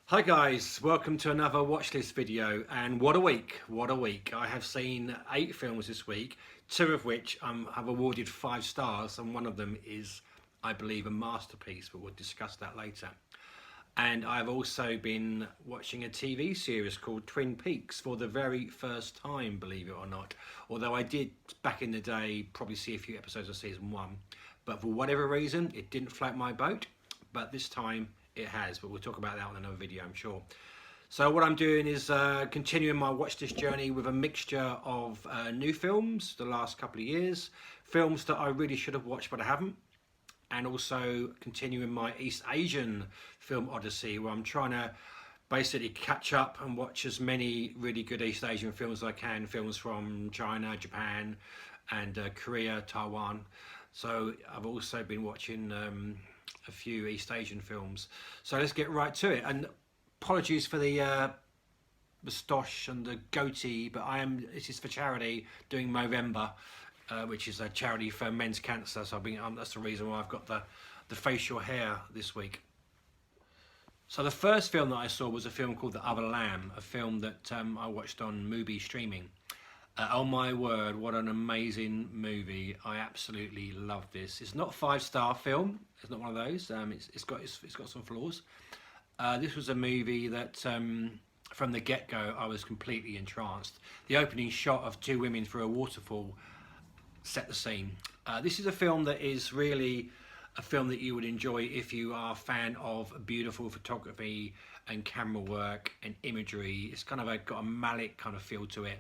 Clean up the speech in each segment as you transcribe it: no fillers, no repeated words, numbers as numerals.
Hi guys, welcome to another Watchlist video, and what a week, what a week. I have seen 8 films this week, 2 of which I've awarded 5 stars, and one of them is, I believe, a masterpiece, but we'll discuss that later. And I've also been watching a TV series called Twin Peaks for the very first time, believe it or not. Although I did, back in the day, probably see a few episodes of season 1, but for whatever reason, it didn't float my boat, but this time it has, but we'll talk about that on another video, I'm sure. So what I'm doing is continuing my watch this journey with a mixture of new films the last couple of years, films that I really should have watched but I haven't, and also continuing my East Asian film odyssey, where I'm trying to basically catch up and watch as many really good East Asian films as I can, films from China, Japan, and Korea, Taiwan. So I've also been watching a few East Asian films. So let's get right to it. And apologies for the moustache and the goatee, but this is for charity, doing Movember, which is a charity for men's cancer. So that's the reason why I've got the facial hair this week. So the first film that I saw was a film called The Other Lam, a film that I watched on Mubi streaming. Oh my word, what an amazing movie. I absolutely love this. It's not a 5-star film. It's not one of those. It's got some flaws. This was a movie that from the get-go I was completely entranced. The opening shot of 2 women through a waterfall set the scene. This is a film that is really a film that you would enjoy if you are a fan of beautiful photography and camera work and imagery. It's kind of got a Malick kind of feel to it.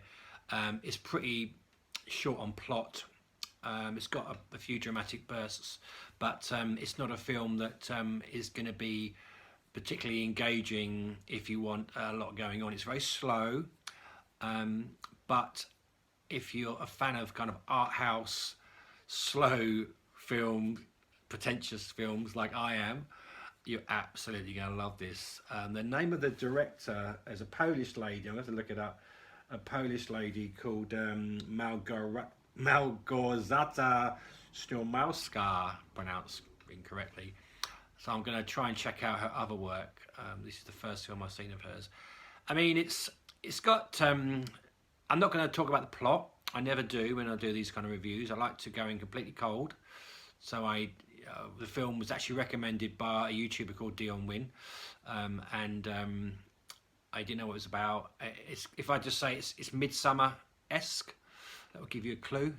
It's pretty short on plot. It's got a few dramatic bursts, but it's not a film that is going to be particularly engaging if you want a lot going on. It's very slow, but if you're a fan of kind of art house, slow film, pretentious films like I am, you're absolutely going to love this. The name of the director is a Polish lady. I'm going to have to look it up. A Polish lady called Małgorzata Sturmowska, pronounced incorrectly. So I'm going to try and check out her other work. This is the first film I've seen of hers. I mean, it's got. I'm not going to talk about the plot. I never do when I do these kind of reviews. I like to go in completely cold. So the film was actually recommended by a YouTuber called Dion Wynn, and I didn't know what it was about. If I just say it's Midsummer-esque, that will give you a clue.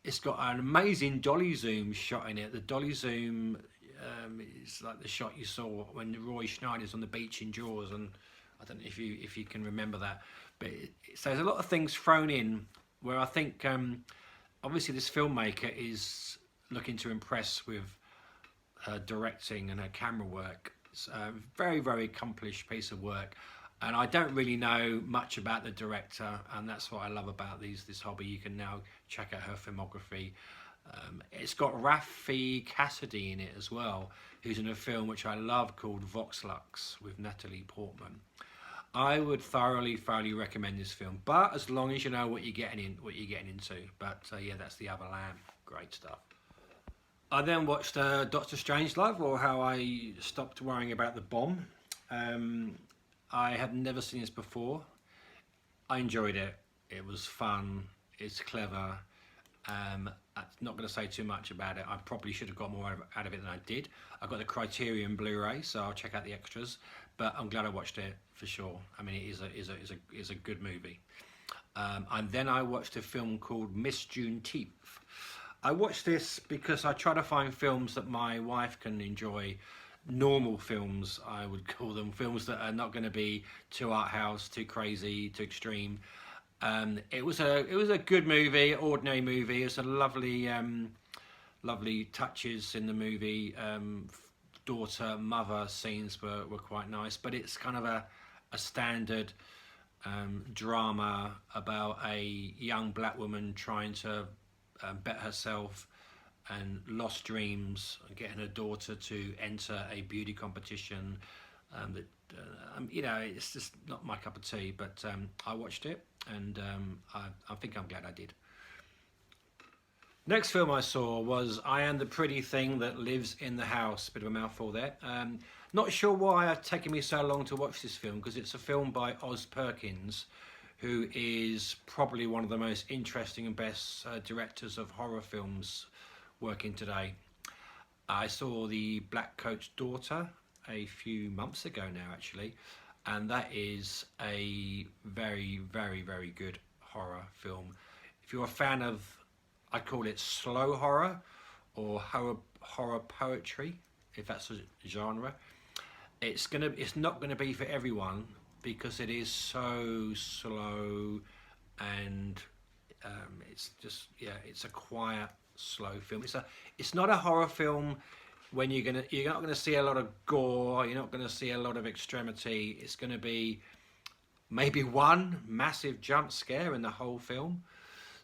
It's got an amazing dolly zoom shot in it. The dolly zoom is like the shot you saw when Roy Schneider's on the beach in Jaws, and I don't know if you can remember that. But so there's a lot of things thrown in where I think obviously this filmmaker is looking to impress with her directing and her camera work. It's a very, very accomplished piece of work, and I don't really know much about the director, and that's what I love about this hobby. You can now check out her filmography. It's got Raffi Cassidy in it as well, who's in a film which I love called Vox Lux with Natalie Portman. I would thoroughly recommend this film, but as long as you know what you're getting into. But yeah, that's The Other Lam. Great stuff. I then watched Doctor Strangelove, or How I Stopped Worrying About the Bomb. I had never seen this before. I enjoyed it. It was fun. It's clever. I'm not going to say too much about it. I probably should have got more out of it than I did. I got the Criterion Blu-ray, so I'll check out the extras. But I'm glad I watched it for sure. I mean, it is a good movie. And then I watched a film called Miss Juneteenth. I watched this because I try to find films that my wife can enjoy. Normal films, I would call them, films that are not going to be too art house, too crazy, too extreme. It was a good movie, ordinary movie. It's a lovely touches in the movie. Daughter, mother scenes were quite nice, but it's kind of a standard drama about a young black woman trying to bet herself and lost dreams, getting her daughter to enter a beauty competition. It's just not my cup of tea, but I watched it, and I think I'm glad I did. Next film I saw was I Am the Pretty Thing That Lives in the House. Bit of a mouthful there. Not sure why it's taken me so long to watch this film, because it's a film by Oz Perkins, who is probably one of the most interesting and best directors of horror films working today. I saw The Black Coat's Daughter a few months ago now, actually, and that is a very, very, very good horror film. If you're a fan of, I call it slow horror or horror poetry, if that's a genre, it's not gonna be for everyone, because it is so slow, and it's just, yeah, it's a quiet, slow film. It's not a horror film when you're not gonna see a lot of gore. You're not gonna see a lot of extremity. It's gonna be maybe one massive jump scare in the whole film.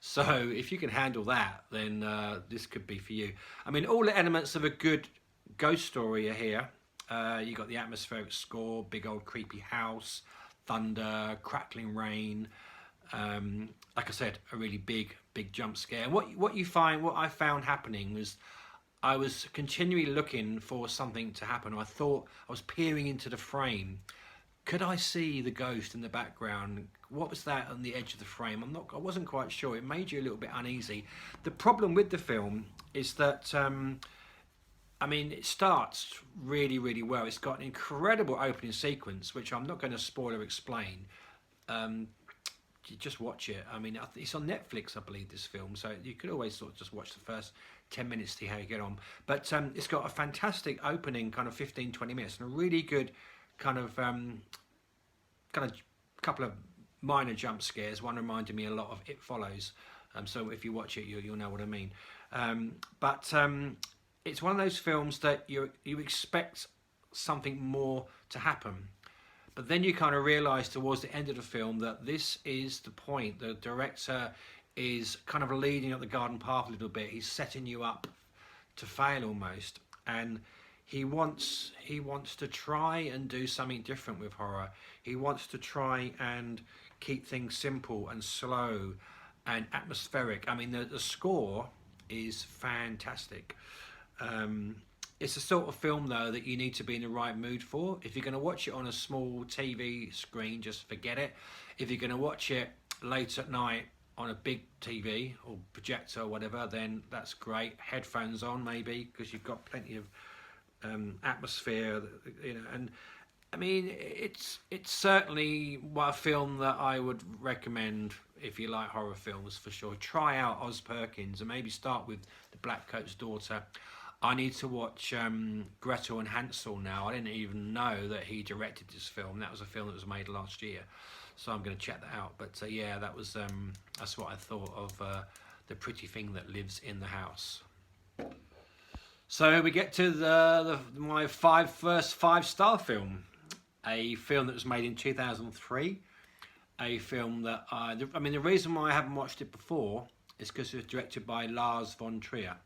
So if you can handle that, then this could be for you. I mean, all the elements of a good ghost story are here. You got the atmospheric score, big old creepy house, thunder, crackling rain. Like I said, a really big jump scare. And what I found happening was, I was continually looking for something to happen. I thought I was peering into the frame. Could I see the ghost in the background? What was that on the edge of the frame? I wasn't quite sure. It made you a little bit uneasy. The problem with the film is that, I mean, it starts really, really well. It's got an incredible opening sequence, which I'm not going to spoil or explain. You just watch it. I mean, it's on Netflix, I believe, this film, so you could always sort of just watch the first 10 minutes, see how you get on. But it's got a fantastic opening, kind of 15-20 minutes, and a really good kind of couple of minor jump scares. One reminded me a lot of It Follows, so if you watch it, you'll know what I mean. But it's one of those films that you expect something more to happen, but then you kind of realise towards the end of the film that this is the point. The director is kind of leading up the garden path a little bit. He's setting you up to fail almost, and he wants to try and do something different with horror. He wants to try and keep things simple and slow and atmospheric. I mean, the score is fantastic. It's a sort of film, though, that you need to be in the right mood for. If you're going to watch it on a small TV screen, just forget it. If you're going to watch it late at night on a big TV or projector or whatever, then that's great. Headphones on, maybe, because you've got plenty of atmosphere, you know. And I mean, it's certainly a film that I would recommend if you like horror films, for sure. Try out Oz Perkins and maybe start with The Black Coat's Daughter. I need to watch Gretel and Hansel now. I didn't even know that he directed this film. That was a film that was made last year, so I'm going to check that out. But yeah, that's what I thought of The Pretty Thing That Lives in the House. So we get to my first 5-star film, a film that was made in 2003, a film that I mean, the reason why I haven't watched it before is because it was directed by Lars von Trier,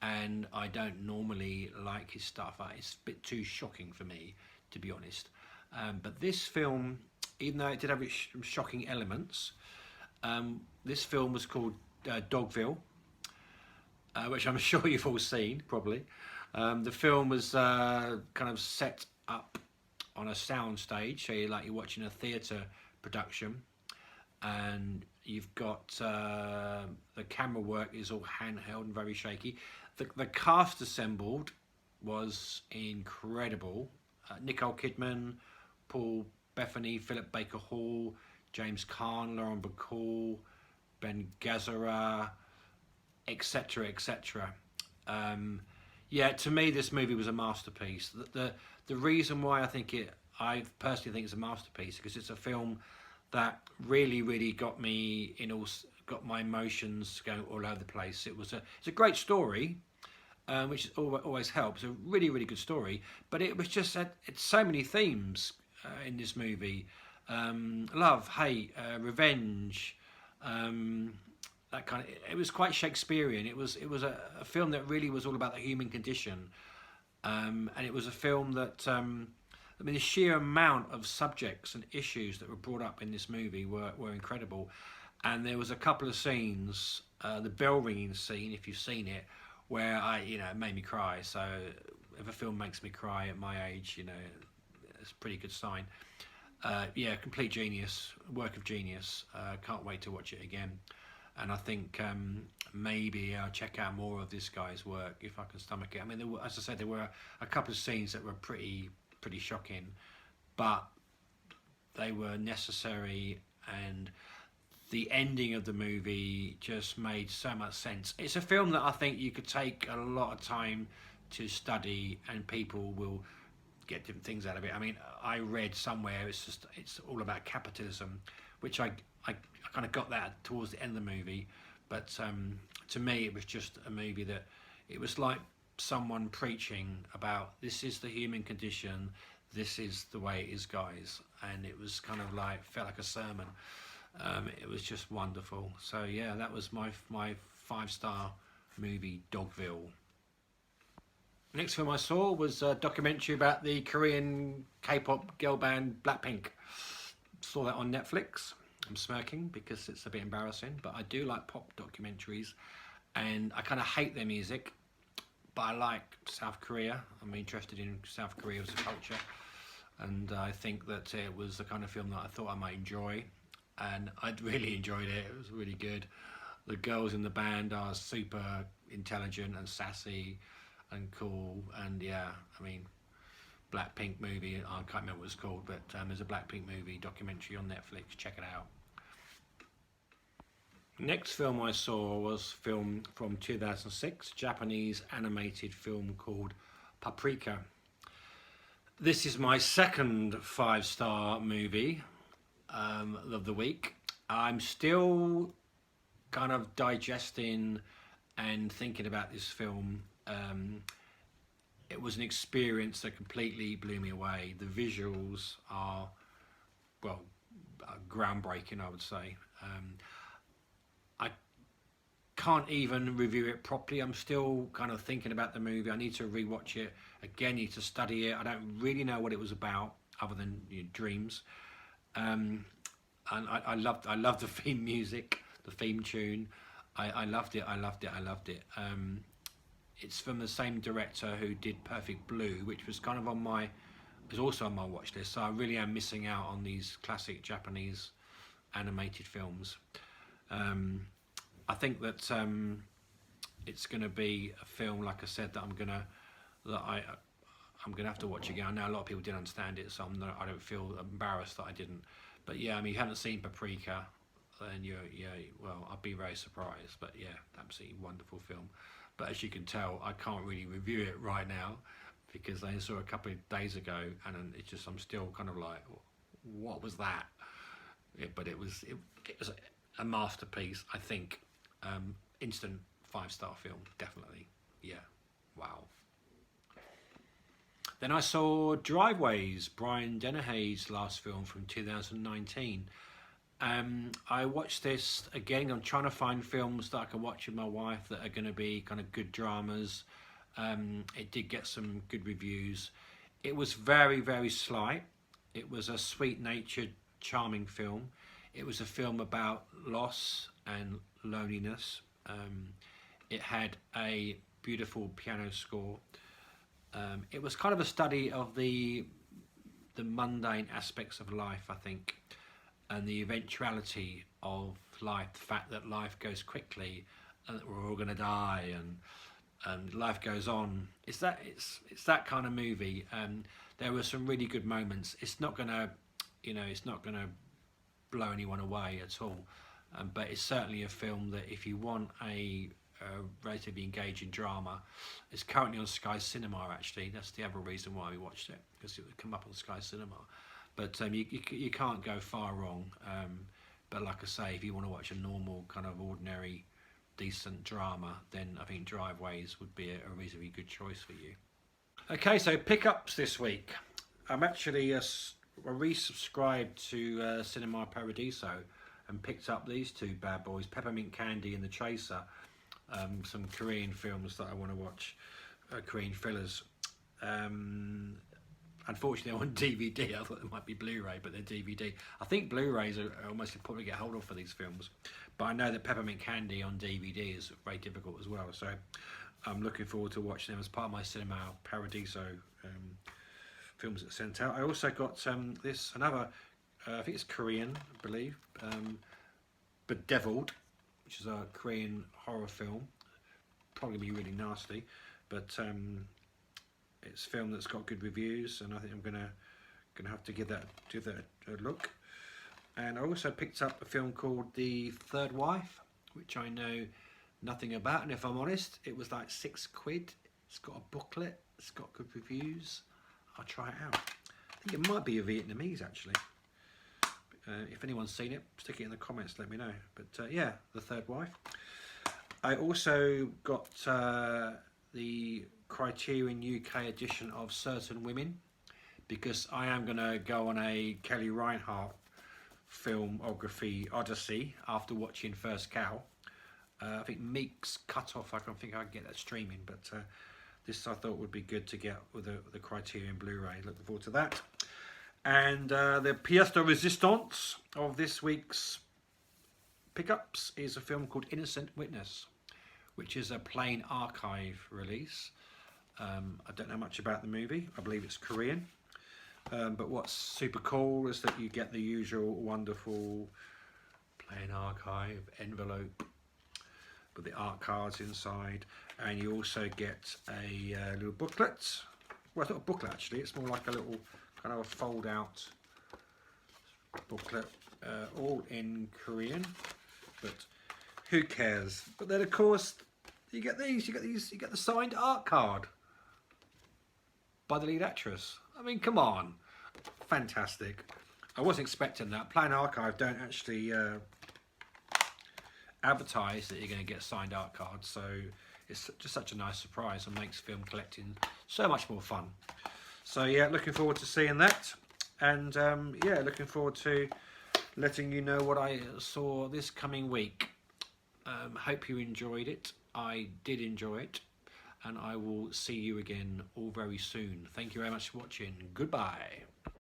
and I don't normally like his stuff. It's a bit too shocking for me, to be honest. But this film, even though it did have its shocking elements, this film was called Dogfield, which I'm sure you've all seen, probably. The film was kind of set up on a sound stage, so you're watching a theatre production, and you've got the camera work is all handheld and very shaky. The cast assembled was incredible. Nicole Kidman, Paul Bettany, Philip Baker Hall, James Caan, Lauren Bacall, Ben Gazzara, etc., etc. Yeah, to me, this movie was a masterpiece. The reason why I personally think it's a masterpiece, because it's a film that really got me got my emotions going all over the place. It's a great story, which always helps. A really good story, but it was just it's so many themes in this movie: love, hate, revenge. That kind of, it was quite Shakespearean. It was a film that really was all about the human condition, and it was a film that I mean, the sheer amount of subjects and issues that were brought up in this movie were incredible. and there was a couple of scenes, the bell ringing scene, if you've seen it, where it made me cry. So if a film makes me cry at my age, it's a pretty good sign. Yeah, complete genius, work of genius. Can't wait to watch it again. And I think maybe I'll check out more of this guy's work if I can stomach it. I mean, as I said, there were a couple of scenes that were pretty shocking, but they were necessary, and the ending of the movie just made so much sense. It's a film that I think you could take a lot of time to study, and people will get different things out of it. I mean, I read somewhere it's all about capitalism, which I kind of got that towards the end of the movie, but to me it was just a movie that it was like someone preaching about this is the human condition, this is the way it is, guys, and it was kind of like felt like a sermon. It was just wonderful. So yeah, that was my 5-star movie, Dogfield. Next film I saw was a documentary about the Korean K-pop girl band Blackpink. Saw that on Netflix. I'm smirking because it's a bit embarrassing, but I do like pop documentaries, and I kind of hate their music, but I like South Korea. I'm interested in South Korea as a culture, and I think that it was the kind of film that I thought I might enjoy, and I really enjoyed it. It was really good. The girls in the band are super intelligent and sassy and cool, and yeah, I mean, Blackpink movie, I can't remember what it's called, but there's a Blackpink movie documentary on Netflix, check it out. Next film I saw was film from 2006, Japanese animated film called Paprika. This is my second 5-star movie of the week. I'm still kind of digesting and thinking about this film. It was an experience that completely blew me away. The visuals are, well, groundbreaking, I would say. I can't even review it properly. I'm still kind of thinking about the movie. I need to rewatch it again, need to study it. I don't really know what it was about other than dreams. And I loved the theme music, the theme tune. I loved it. It's from the same director who did Perfect Blue, which was kind of was also on my watch list. So I really am missing out on these classic Japanese animated films. I think that it's going to be a film, like I said, that I'm gonna have to watch again. I know a lot of people didn't understand it, so I don't feel embarrassed that I didn't. But yeah, I mean, you haven't seen Paprika, then well, I'd be very surprised. But yeah, absolutely wonderful film. But as you can tell, I can't really review it right now because I saw it a couple of days ago, and it's just I'm still kind of like, what was that? Yeah, but it was a masterpiece, I think. Instant 5-star film, definitely. Yeah, wow. Then I saw Driveways, Brian Dennehy's last film from 2019. I watched this again. I'm trying to find films that I can watch with my wife that are going to be kind of good dramas. It did get some good reviews. It was very, very slight. It was a sweet-natured, charming film. It was a film about loss and loneliness. It had a beautiful piano score. It was kind of a study of the mundane aspects of life, I think, and the eventuality of life, the fact that life goes quickly and that we're all going to die, and life goes on. It's that kind of movie. There were some really good moments. It's not gonna blow anyone away at all, but it's certainly a film that if you want a relatively engaging drama, it's currently on Sky Cinema. Actually, that's the other reason why we watched it, because it would come up on Sky Cinema. But you can't go far wrong. But like I say, if you want to watch a normal kind of ordinary decent drama, then I think Driveways would be a reasonably good choice for you. Okay, so pickups this week. I'm actually resubscribed to Cinema Paradiso and picked up these two bad boys, Peppermint Candy and The Chaser. Some Korean films that I want to watch, Korean thrillers. And Unfortunately, on DVD. I thought it might be Blu-ray, but they're DVD. I think Blu-rays are almost impossible to get hold of for these films. But I know that Peppermint Candy on DVD is very difficult as well. So I'm looking forward to watching them as part of my Cinema Paradiso films that sent out. I also got another, I think it's Korean, I believe, Bedeviled, which is a Korean horror film. Probably be really nasty, but it's a film that's got good reviews, and I think I'm gonna have to give that a look. And I also picked up a film called The Third Wife, which I know nothing about, and if I'm honest, it was like £6. It's got a booklet, it's got good reviews. I'll try it out. I think it might be a Vietnamese actually. If anyone's seen it, stick it in the comments, let me know. But yeah, The Third Wife. I also got the Criterion UK edition of Certain Women, because I am going to go on a Kelly Reinhardt filmography odyssey after watching First Cow. I think Meek's cut off, I don't think I can get that streaming, but this I thought would be good to get with the Criterion Blu-ray. Looking forward to that. And the pièce de résistance of this week's pickups is a film called Innocent Witness, which is a plain archive release. I don't know much about the movie. I believe it's Korean. But what's super cool is that you get the usual wonderful plain archive envelope with the art cards inside, and you also get a little booklet. Well, it's not a booklet actually, it's more like a little kind of a fold out booklet, all in Korean, but who cares? But then of course you get the signed art card by the lead actress. I mean, come on, fantastic. I wasn't expecting that. Plain Archive don't actually advertise that you're going to get signed art cards, so it's just such a nice surprise and makes film collecting so much more fun. So yeah, looking forward to seeing that, and yeah, looking forward to letting you know what I saw this coming week. Hope you enjoyed it. I did enjoy it, and I will see you again all very soon. Thank you very much for watching. Goodbye.